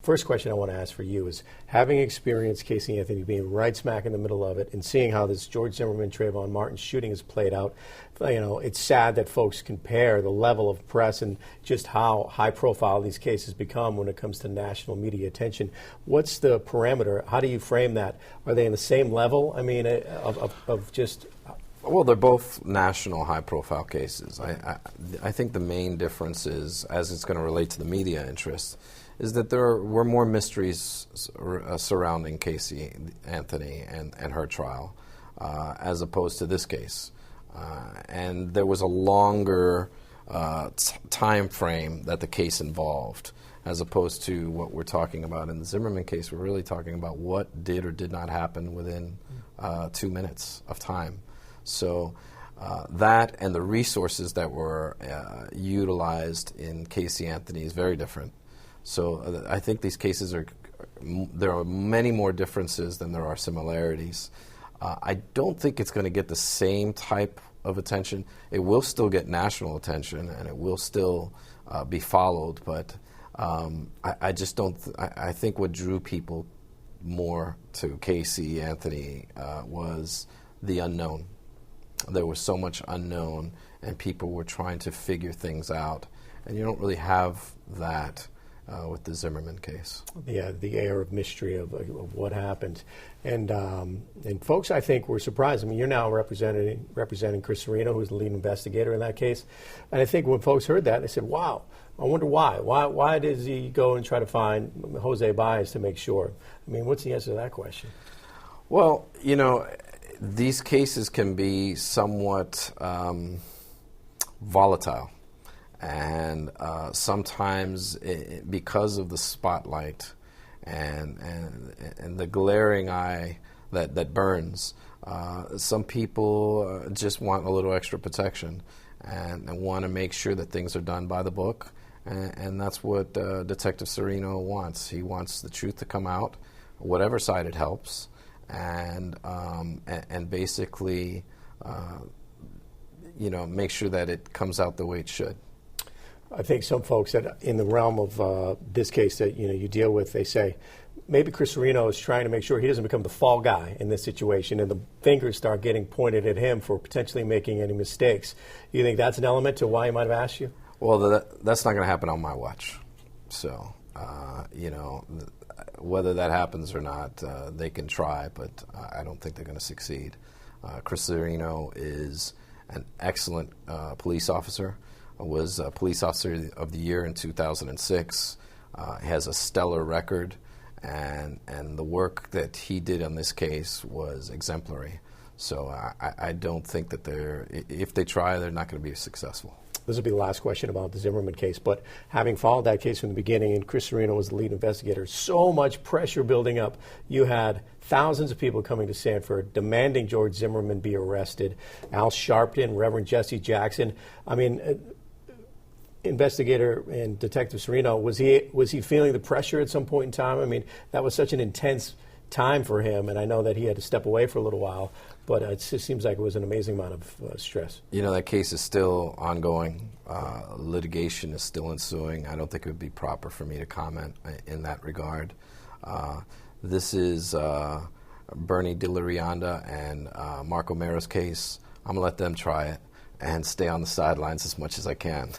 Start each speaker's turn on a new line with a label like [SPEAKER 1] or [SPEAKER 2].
[SPEAKER 1] First question I want to ask for you is, having experienced Casey Anthony being right smack in the middle of it and seeing how this George Zimmerman, Trayvon Martin shooting has played out, it's sad that folks compare the level of press and just how high profile these cases become when it comes to national media attention. What's the parameter? How do you frame that? Are they in the same level? I mean, of just...
[SPEAKER 2] Well, they're both national high-profile cases. I think the main difference is, as it's going to relate to the media interest, is that there were more mysteries surrounding Casey Anthony and her trial, as opposed to this case. And there was a longer time frame that the case involved, as opposed to what we're talking about in the Zimmerman case. We're really talking about what did or did not happen within 2 minutes of time. So that and the resources that were utilized in Casey Anthony is very different. So I think these cases there are many more differences than there are similarities. I don't think it's going to get the same type of attention. It will still get national attention and it will still be followed, but I just don't. I think what drew people more to Casey Anthony was the unknown. There was so much unknown, and people were trying to figure things out, and you don't really have that with the Zimmerman case.
[SPEAKER 1] Yeah, the air of mystery of what happened, and folks, I think, were surprised. I mean, you're now representing Chris Serino, who's the lead investigator in that case, and I think when folks heard that, they said, "Wow, I wonder why. Why does he go and try to find Jose Baez to make sure?" I mean, what's the answer to that question?
[SPEAKER 2] Well, these cases can be somewhat volatile, and sometimes because of the spotlight and the glaring eye that burns, some people just want a little extra protection and want to make sure that things are done by the book, and that's what Detective Serino wants. He wants the truth to come out, whatever side it helps. And basically, make sure that it comes out the way it should.
[SPEAKER 1] I think some folks that in the realm of this case that you deal with, they say maybe Chris Serino is trying to make sure he doesn't become the fall guy in this situation, and the fingers start getting pointed at him for potentially making any mistakes. Do you think that's an element to why he might have asked you?
[SPEAKER 2] Well, that's not going to happen on my watch. So, whether that happens or not, they can try, but I don't think they're going to succeed. Chris Serino is an excellent police officer, was a Police Officer of the Year in 2006, has a stellar record, and the work that he did on this case was exemplary. So I don't think that if they try, they're not going to be successful.
[SPEAKER 1] This will be the last question about the Zimmerman case, but having followed that case from the beginning, and Chris Serino was the lead investigator, so much pressure building up. You had thousands of people coming to Sanford demanding George Zimmerman be arrested. Al Sharpton, Reverend Jesse Jackson. I mean, investigator and Detective Serino, was he feeling the pressure at some point in time? I mean, that was such an intense time for him, and I know that he had to step away for a little while, but it just seems like it was an amazing amount of stress.
[SPEAKER 2] That case is still ongoing. Litigation is still ensuing. I don't think it would be proper for me to comment in that regard. This is Bernie De La Rianda and Marco Mero's case. I'm going to let them try it and stay on the sidelines as much as I can.